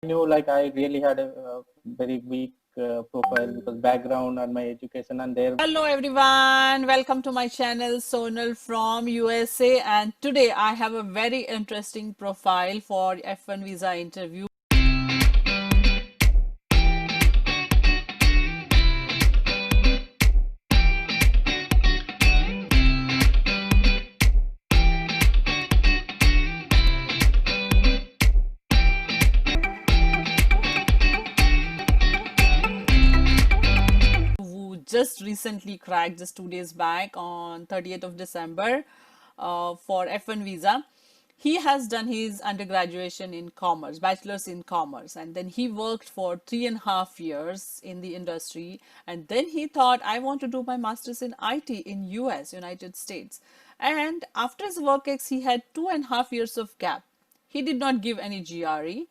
knew like I really had a very weak profile because background and my education and there. Hello everyone, welcome to my channel Sonal from USA, and today I have a very interesting profile for F1 visa interview. Who just recently cracked just 2 days back on 30th of December for F1 visa. He has done his undergraduation in commerce, bachelor's in commerce, and then he worked for 3.5 years in the industry. And then he thought, I want to do my master's in IT in US, United States. And after his work ex, he had 2.5 years of gap. He did not give any GRE.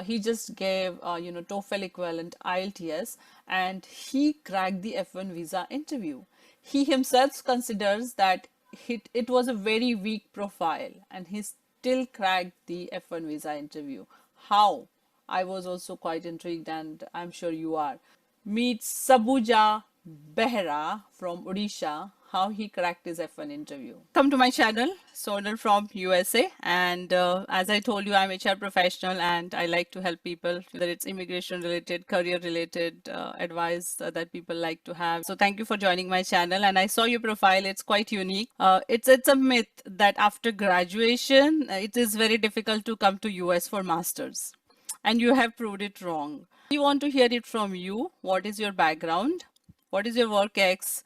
He just gave, TOEFL equivalent IELTS, and he cracked the F1 visa interview. He himself considers that it was a very weak profile, and he still cracked the F1 visa interview. How? I was also quite intrigued, and I'm sure you are. Meet Sabuja Behra from Odisha, how he cracked his F1 interview. Come to my channel, Sonal from USA, and as I told you, I'm HR professional and I like to help people, whether it's immigration related, career related advice that people like to have. So thank you for joining my channel, and I saw your profile. It's quite unique. It's a myth that after graduation, it is very difficult to come to US for masters, and you have proved it wrong. We want to hear it from you. What is your background? What is your work ex?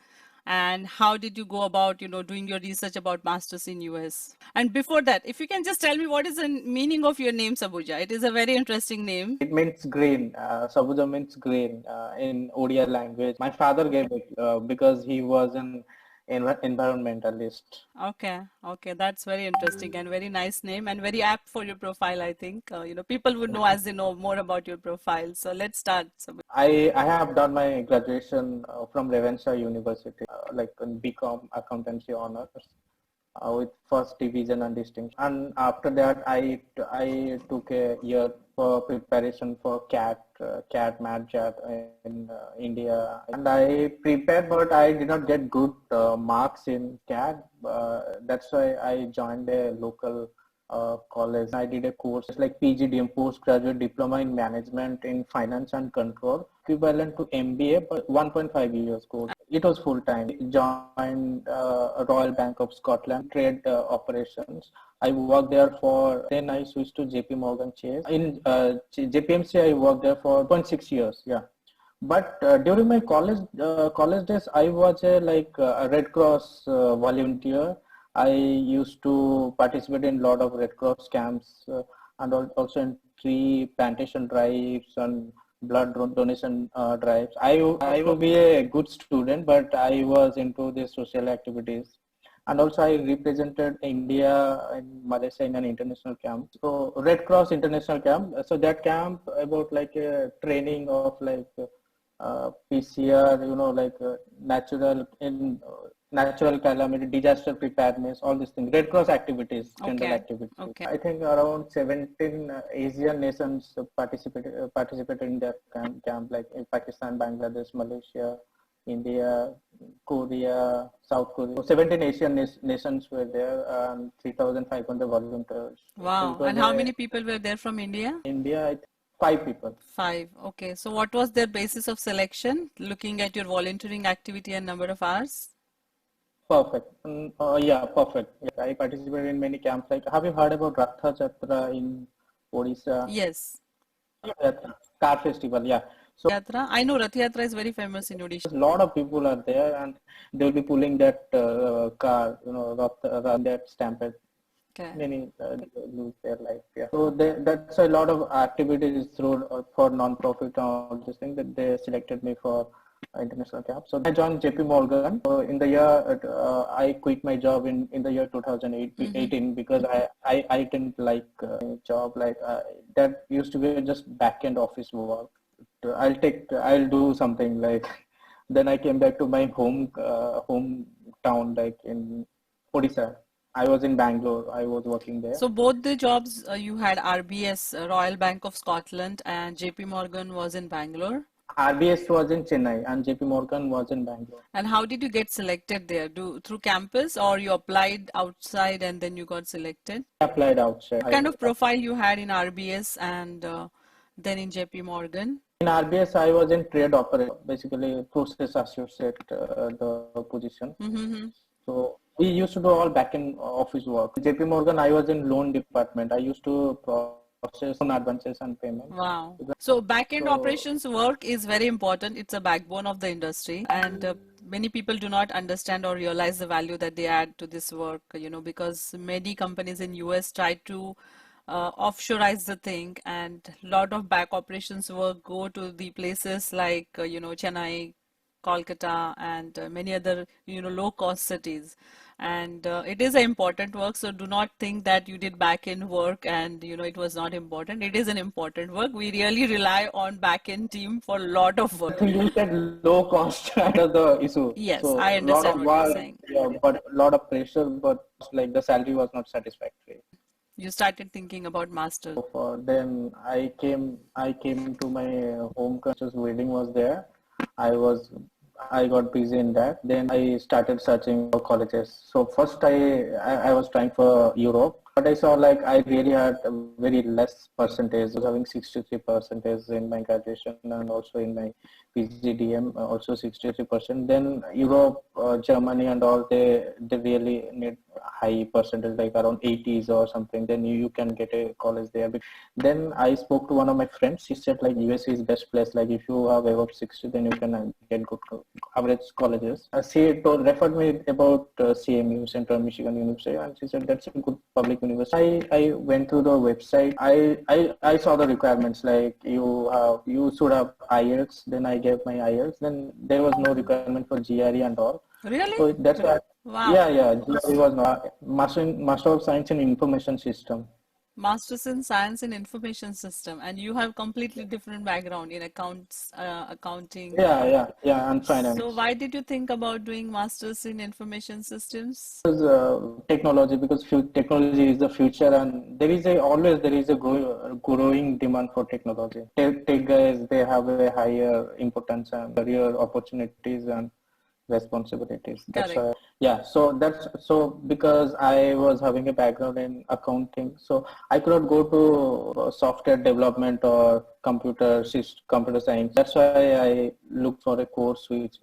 And how did you go about, doing your research about masters in US? And before that, if you can just tell me what is the meaning of your name, Sabuja. It is a very interesting name. It means green. Sabuja means green in Odia language. My father gave it because he was an environmentalist. Okay, that's very interesting and very nice name and very apt for your profile, I think. People would know as they know more about your profile. So let's start, Sabuja. I have done my graduation from Ravenshaw University, like in BCom accountancy honors. With first division and distinction. And after that, I took a year for preparation for CAT, MAT, in India. And I prepared, but I did not get good marks in CAT. That's why I joined a local college. I did a course like PGDM, postgraduate diploma in management in finance and control, equivalent to MBA, but 1.5 years course. It was full time. Joined Royal Bank of Scotland trade operations. I worked there for. Then I switched to JP Morgan Chase. In JPMC, I worked there for 0.6 years. Yeah. But during my college days, I was a Red Cross volunteer. I used to participate in a lot of Red Cross camps and also in tree plantation drives and blood donation drives. I will be a good student, but I was into the social activities. And also I represented India and Malaysia in an international camp. So Red Cross International Camp. So that camp about like a training of PCR, natural calamity, disaster preparedness, all these things, Red Cross activities, general activities. Okay. I think around 17 Asian nations participated in that camp, like in Pakistan, Bangladesh, Malaysia, India, Korea, South Korea. So 17 Asian nations were there and 3,500 volunteers. Wow. So and how many people were there from India? India, 5 people. 5. Okay. So what was their basis of selection, looking at your volunteering activity and number of hours? Perfect. Yeah, perfect. Yes, I participated in many camps. Like, have you heard about Rath Yatra in Odisha? Yes. Car festival, yeah. So Yatra. I know Rath Yatra is very famous in Odisha. a lot of people are there, and they'll be pulling that car, that stampede. Okay. Many lose their life. Yeah. So that's a lot of activities through for non-profit and all this thing that they selected me for international camp. So I joined JP Morgan. So in the year, I quit my job in the year 2018 because I didn't like job that used to be just back-end office work. I'll do something like. Then I came back to my hometown, like in Odisha. I was in Bangalore. I was working there. So both the jobs you had RBS, Royal Bank of Scotland, and JP Morgan was in Bangalore. RBS was in Chennai and JP Morgan was in Bangalore. And how did you get selected there? Through campus, or you applied outside and then you got selected? I applied outside. What kind of profile you had in RBS and then in JP Morgan? In RBS, I was in trade operator, basically process associate, the position. So we used to do all back-end office work. JP Morgan, I was in loan department. I used to process loan advances and payments. Wow. So back-end operations work is very important. It's a backbone of the industry, and many people do not understand or realize the value that they add to this work, because many companies in US try to offshorize the thing, and a lot of back operations work go to the places like, Chennai, Kolkata, and many other, low-cost cities. And it is an important work, so do not think that you did back-end work and, it was not important. It is an important work. We really rely on back-end team for a lot of I work. think you said low cost under the issue. Yes, So I a lot understand of what you're work, saying. yeah, but a lot of pressure, but like the salary was not satisfactory. You started thinking about masters. So then I came to my home country's wedding was there. I got busy in that. Then I started searching for colleges. So first I was trying for Europe, but I saw like I really had a very less percentage. I was having 63% in my graduation and also in my PGDM also 63%. Then Europe, Germany and all they really need high percentage like around 80s or something. Then you can get a college there. Then I spoke to one of my friends. She said like USA is best place. Like if you have above 60, then you can get good average colleges. She referred me about CMU, Central Michigan University, and she said that's a good public university. I went through the website. I saw the requirements like you should have IELTS. Then I gave my IELTS. Then there was no requirement for GRE and all. Really? So that's why. Wow. Yeah. GRE was not Master of Science in Information System. Masters in Science in Information System, and you have completely different background in accounting. Yeah, and finance. So why did you think about doing Masters in Information Systems? Because technology, because technology is the future, and there is a growing demand for technology. Tech guys, they have a higher importance and career opportunities and responsibilities. That's Correct. why, so because I was having a background in accounting, so I could not go to software development or computer science. That's why I looked for a course which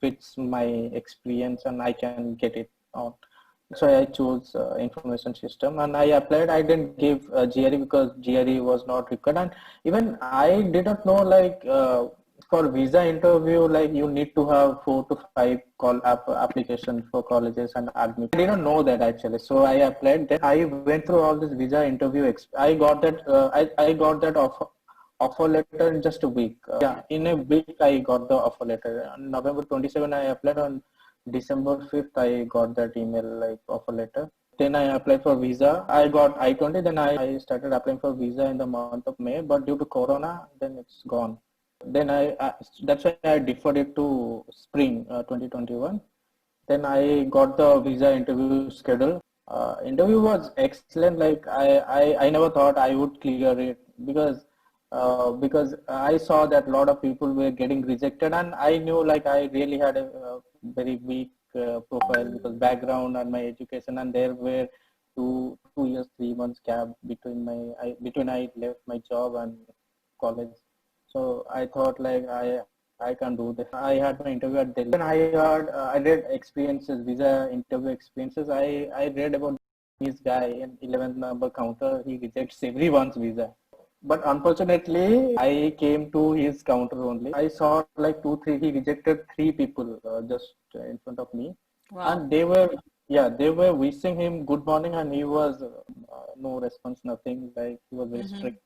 fits my experience and I can get it on. That's why I chose information system and I applied. I didn't give GRE because GRE was not required, and even I did not know like for visa interview, like you need to have 4 to 5 applications for colleges and admit. I didn't know that actually, so I applied. Then I went through all this visa interview. I got that. I got that offer letter in just a week. In a week I got the offer letter. On November 27 I applied. On December 5th I got that email like offer letter. Then I applied for visa. I got I-20. Then I started applying for visa in the month of May, but due to Corona, then it's gone. Then that's why I deferred it to spring 2021. Then I got the visa interview schedule. Interview was excellent. Like I never thought I would clear it because I saw that a lot of people were getting rejected, and I knew like I really had a very weak profile because background and my education, and there were 2 years 3 months gap between I left my job and college. So I thought like I can do this. I had my interview at Delhi. And I read experiences, visa interview experiences. I read about this guy in 11th number counter. He rejects everyone's visa. But unfortunately, I came to his counter only. I saw like he rejected 3 people just in front of me. Wow. And they were wishing him good morning, and he was no response, nothing. Like he was very strict.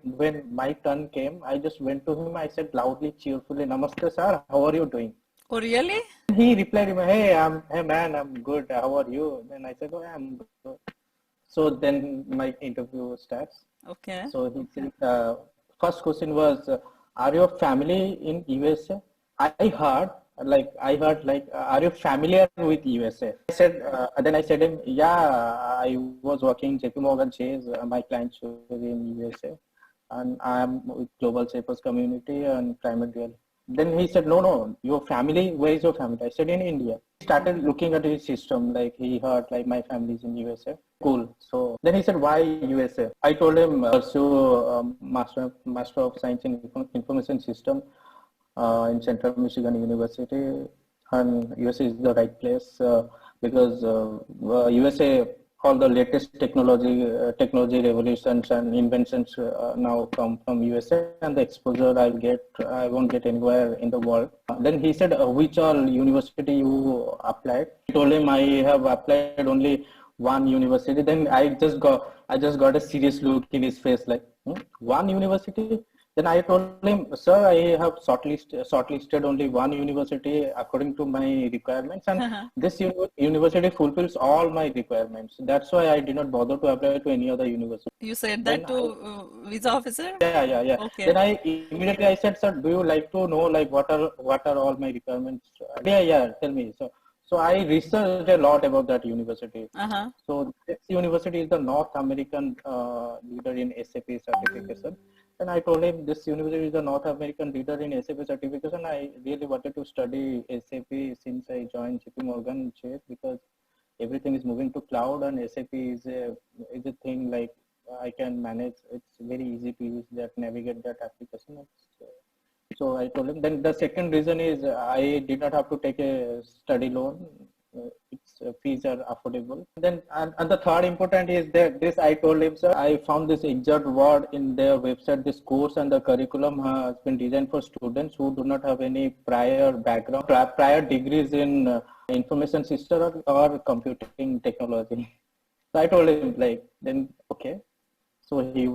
When my turn came, I just went to him. I said loudly, cheerfully, "Namaste, sir. How are you doing?" Oh, really? He replied, "Hey man, I'm good. How are you?" Then I said, "Oh, I'm good." So then my interview starts. Okay. So he said, first question was, "Are your family in USA?" I heard like I heard like, are you familiar with USA? I said, then I said him, yeah, I was working JP Morgan Chase. My clients were in USA, and I'm with Global Shapers community and climate real. Then he said, no, your family, where is your family? I said, in India. He started looking at his system, like he heard like my family is in USA. Cool. So then he said, why USA? I told him, pursue Master of Science in Information System in Central Michigan University, and USA is the right place because USA, all the latest technology revolutions and inventions now come from USA, and the exposure I won't get anywhere in the world. Then he said, which all university you applied? I told him I have applied only one university. Then I just got a serious look in his face, like, one university? Then I told him, sir, I have shortlisted only one university according to my requirements, and this university fulfills all my requirements. That's why I did not bother to apply to any other university. You said Then that to visa officer? yeah. Okay. Then I immediately I said, sir, do you like to know like what are all my requirements? Yeah, tell me. So I researched a lot about that university. Uh-huh. So this university is the North American leader in SAP certification. And I told him this university is the North American leader in SAP certification. I really wanted to study SAP since I joined JP Morgan Chase, because everything is moving to cloud, and SAP is a thing like I can manage. It's very easy to use that, navigate that application. So I told him. Then the second reason is I did not have to take a study loan. Its fees are affordable. Then and the third important is that this I told him, sir, I found this exact word in their website. This course and the curriculum has been designed for students who do not have any prior background, prior degrees in information system or computing technology. So I told him like, then okay. So he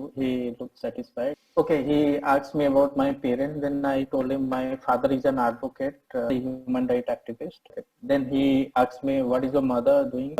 looked satisfied. Okay, he asked me about my parents. Then I told him my father is an advocate, a human rights activist. Then he asked me, what is your mother doing?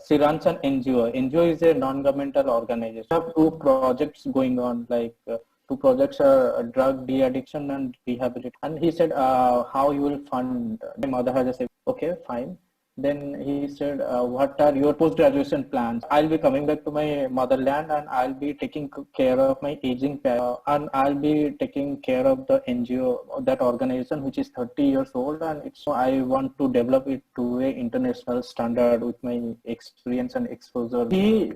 She runs an NGO. NGO is a non-governmental organization. We have two projects going on, like two projects are drug de-addiction and rehabilitation. And he said, how you will fund? My mother has said, okay, fine. Then he said, what are your post-graduation plans? I'll be coming back to my motherland, and I'll be taking care of my aging parents, and I'll be taking care of the NGO, that organization which is 30 years old, and I want to develop it to a international standard with my experience and exposure. He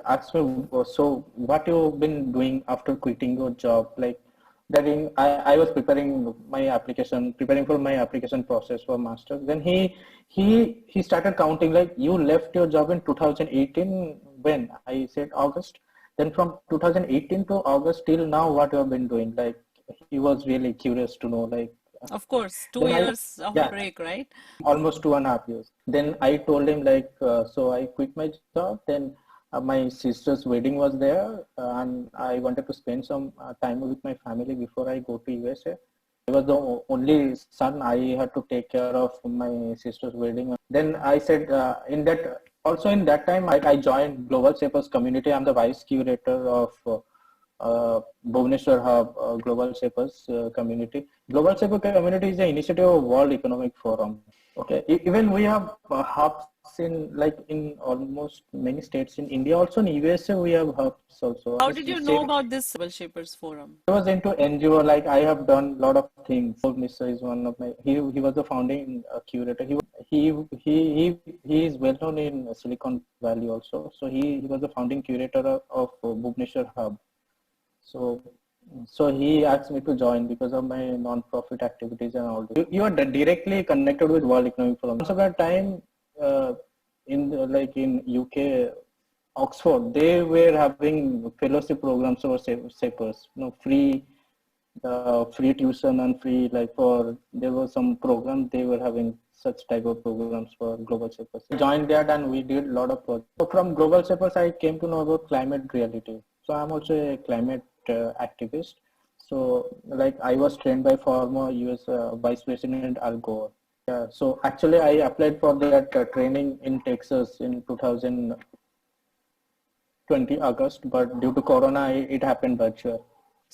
asked me, so what you've been doing after quitting your job? Like, I was preparing for my application process for master's. Then he started counting, like, you left your job in 2018. When? I said August. Then from 2018 to August till now, what you have been doing? Like, he was really curious to know, like. Of course, 2 years of break, right? Almost 2.5 years. Then I told him like, so I quit my job. Then my sister's wedding was there, and I wanted to spend some time with my family before I go to USA. I was the only son. I had to take care of my sister's wedding. Then I said, in that time, I joined Global Shapers community. I'm the vice curator of Bhubaneswar Hub, Global Shapers community. Global Shaper community is an initiative of World Economic Forum. Okay, even we have hubs in almost many states in India. Also in USA we have hubs also. How did you know about this Global Shapers Forum? I was into NGO. Like, I have done a lot of things. Mr. is one of my. He was the founding curator. He is well known in Silicon Valley also. So he was the founding curator of Bhubaneswar Hub. So he asked me to join because of my non-profit activities and all this. You are directly connected with World Economic Forum. Most of the time, in UK, Oxford, they were having fellowship programs for shapers. Free tuition and free, there was some program they were having such type of programs for global shapers. I joined that and we did a lot of projects. So from global shapers, I came to know about climate reality. So I'm also a climate activist. So I was trained by former US Vice President Al Gore. Yeah, so actually I applied for that training in Texas in 2020 August, but due to Corona, it happened virtual.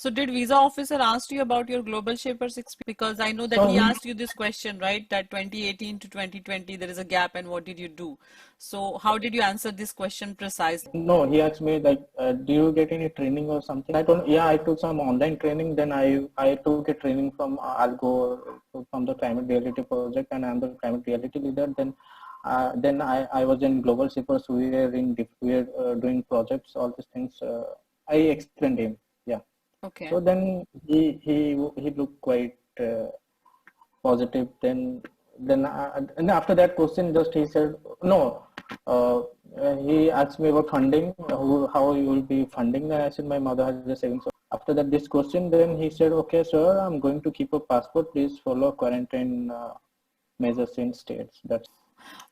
So did visa officer ask you about your global shapers experience? Because I know that So he he asked you this question, right? That 2018 to 2020, there is a gap and what did you do? So how did you answer this question precisely? No, he asked me like, do you get any training or something? I told, yeah, I took some online training. Then I took a training from Algo from the climate reality project, and I'm the climate reality leader. Then I was in global shippers. We were doing projects, all these things. I explained him. Yeah. Okay. So then he looked quite positive. And after that question, just he said no. Uh, he asked me about funding, how you will be funding. Then I said my mother has a savings. So after that, this question, then he said, okay, sir, I'm going to keep a passport. Please follow quarantine measures in states. That's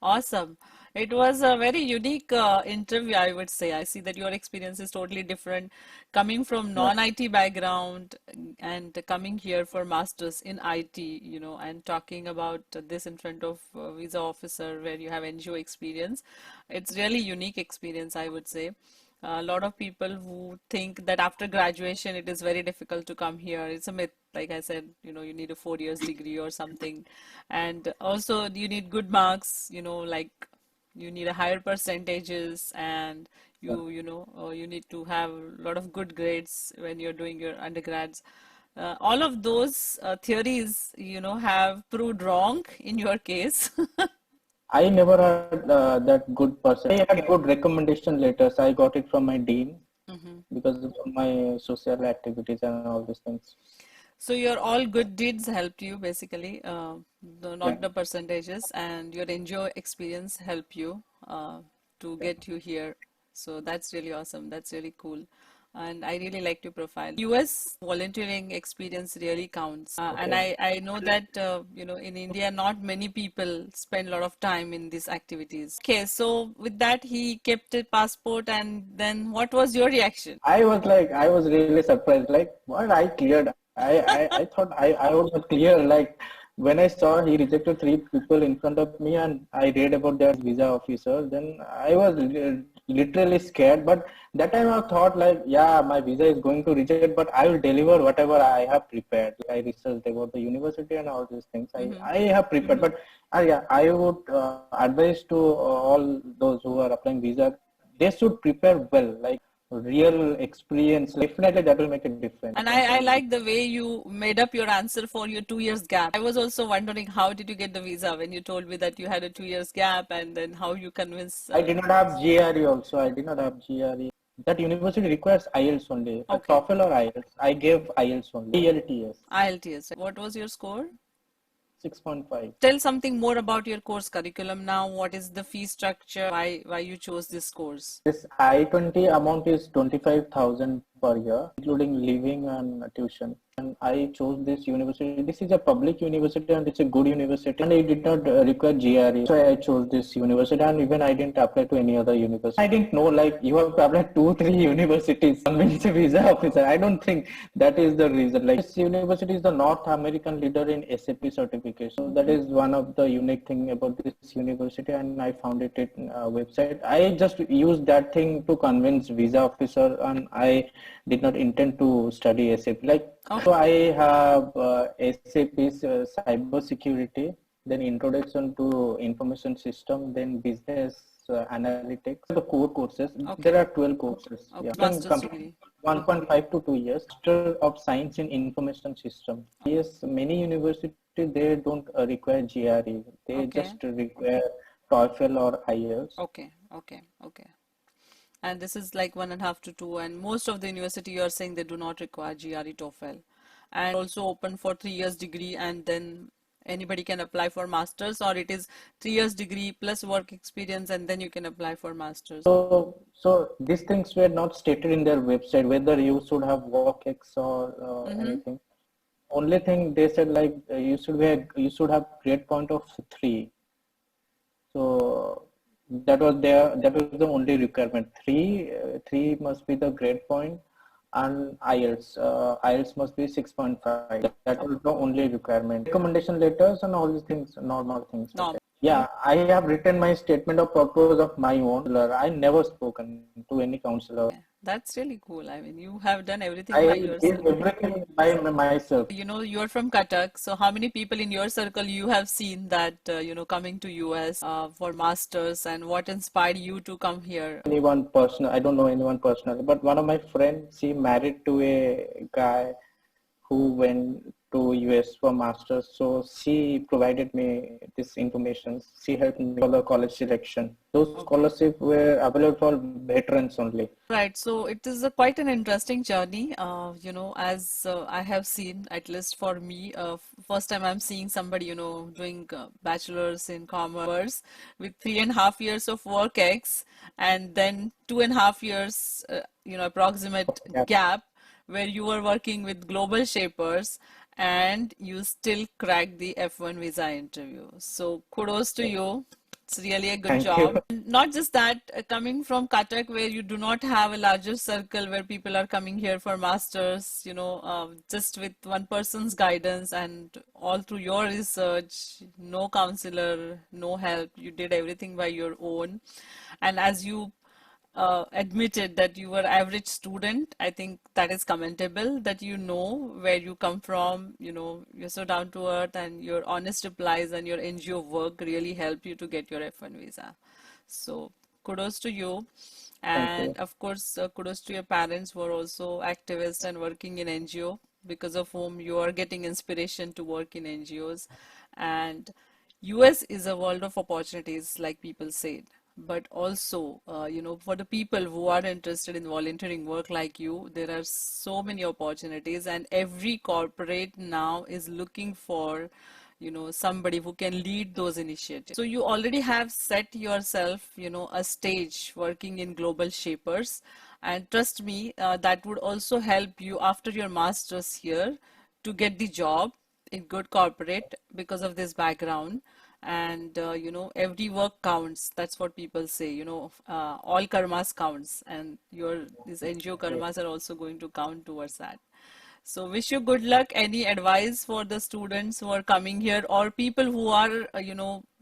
Awesome. It was a very unique interview, I would say. I see that your experience is totally different, coming from right. non-IT background and coming here for masters in IT, and talking about this in front of a visa officer where you have NGO experience. It's really unique experience, I would say. A lot of people who think that after graduation it is very difficult to come here. It's a myth. Like I said, you need a 4 years degree or something. And also you need good marks, like you need a higher percentages and you need to have a lot of good grades when you're doing your undergrads. All of those theories, have proved wrong in your case. I never had that good person. I had good recommendation letters. I got it from my dean Mhm. because of my social activities and all these things. So your all good deeds helped you basically, Yeah. not the percentages, and your NGO experience helped you to Yeah. get you here. So that's really awesome. That's really cool. And I really like your profile. US volunteering experience really counts. And Okay. I know that, in India, not many people spend a lot of time in these activities. Okay, so with that, he kept a passport, and then what was your reaction? I was really surprised. Like, what I cleared? I thought I would not clear. Like, when I saw he rejected three people in front of me and I read about their visa officer, then I was literally scared. But that time I thought, like, yeah, my visa is going to reject, but I will deliver whatever I have prepared. I researched about the university and all these things. Hmm. I have prepared. But yeah, I would advise to all those who are applying visa, they should prepare well. Like, real experience, definitely that will make a difference. And I like the way you made up your answer for your 2 years gap. I was also wondering how did you get the visa when you told me that you had a 2 years gap and then how you convinced. I did not have GRE also. I did not have GRE. That university requires IELTS only. A Okay, TOEFL or IELTS. I gave IELTS only. ELTS IELTS. What was your score? 6.5. Tell something more about your course curriculum now. What is the fee structure? Why you chose this course? This I-20 amount is 25,000 per year, including living and tuition. And I chose this university. This is a public university and it's a good university. And it did not require GRE. So I chose this university, and even I didn't apply to any other university. I didn't know like you have to apply 2, 3 universities. Convince a visa officer. I don't think that is the reason. Like, this university is the North American leader in SAP certification. So that is one of the unique thing about this university, and I found it in a website. I just used that thing to convince visa officer, and I did not intend to study SAP. Like, Okay. so I have SAP's cyber security, then introduction to information system, then business analytics. The core courses, Okay. there are 12 courses. Okay. Yeah, you can Master's complete degree. 1.5 to 2 years. Master of Science in Information System. Yes, many universities they don't require GRE. They Okay. just require TOEFL or IELTS. Okay. Okay. Okay. And this is like 1.5 to 2. And most of the university you are saying they do not require GRE TOEFL. And also open for 3 years degree and then anybody can apply for masters, or it is 3 years degree plus work experience and then you can apply for masters. So these things were not stated in their website, whether you should have WorkX or Mm-hmm. anything. Only thing they said, like, you should have grade point of 3. So that was the only requirement. Three must be the grade point, and IELTS must be 6.5. That was the only requirement. Recommendation letters and all these things, normal things. No. Yeah, I have written my statement of purpose of my own. I never spoken to any counselor. That's really cool. I mean, you have done everything by I did yourself. everything by myself. You know, you're from Cuttack, so how many people in your circle you have seen that, coming to US for masters, and what inspired you to come here? Anyone personal? I don't know anyone personally, but one of my friends, she married to a guy who went to US for masters. So she provided me this information. She helped me for the college selection. Those Okay. scholarships were available for veterans only. Right, so it is quite an interesting journey, as I have seen, at least for me, first time I'm seeing somebody, doing bachelor's in commerce with 3.5 years of work ex, and then 2.5 years, approximate Yeah, gap where you were working with global shapers and you still cracked the F1 visa interview. So kudos to you. It's really a good thank you. job. Not just that, coming from Cuttack, where you do not have a larger circle where people are coming here for masters, just with one person's guidance and all through your research, no counselor, no help, you did everything by your own. And as you admitted that you were average student, I think that is commendable, that you know where you come from, you're so down to earth, and your honest replies and your NGO work really helped you to get your F1 visa. So kudos to you. Thank you. And of course, kudos to your parents who are also activists and working in NGO, because of whom you are getting inspiration to work in NGOs. And US is a world of opportunities, like people said, but also, for the people who are interested in volunteering work like you, there are so many opportunities, and every corporate now is looking for, somebody who can lead those initiatives. So you already have set yourself, a stage working in Global Shapers, and trust me, that would also help you after your master's here to get the job in good corporate because of this background. And every work counts. That's what people say, all karmas counts, and your these NGO Yes. karmas are also going to count towards that. So wish you good luck. Any advice for the students who are coming here, or people who are,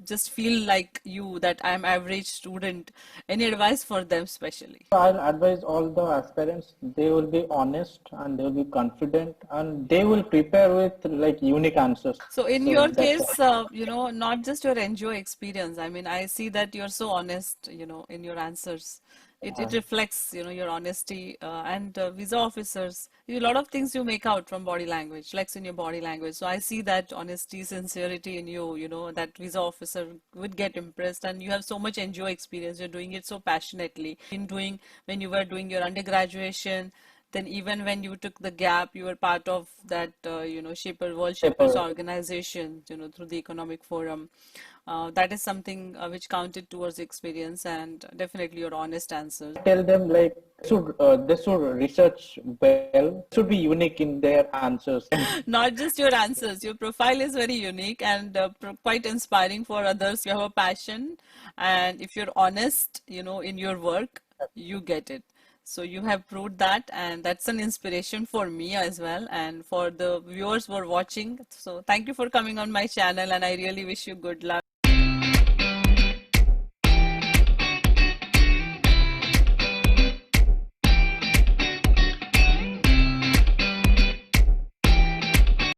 just feel like you, that I'm average student? Any advice for them especially? I'll advise all the aspirants, they will be honest and they will be confident and they will prepare with like unique answers. So in So your that's all. case, not just your NGO experience. I mean, I see that you're so honest, in your answers. It reflects, your honesty, and visa officers. A lot of things you make out from body language, flex in your body language. So I see that honesty, sincerity in you, that visa officer would get impressed. And you have so much NGO experience. You're doing it so passionately. In doing, when you were doing your undergraduation, then even when you took the gap, you were part of that, World Shapers Paper. organization, through the Economic Forum. That is something which counted towards experience, and definitely your honest answers. Tell them like they should research well, should be unique in their answers. Not just your answers, your profile is very unique and quite inspiring for others. You have a passion, and if you're honest, in your work, you get it. So you have proved that, and that's an inspiration for me as well, and for the viewers who are watching. So thank you for coming on my channel, and I really wish you good luck.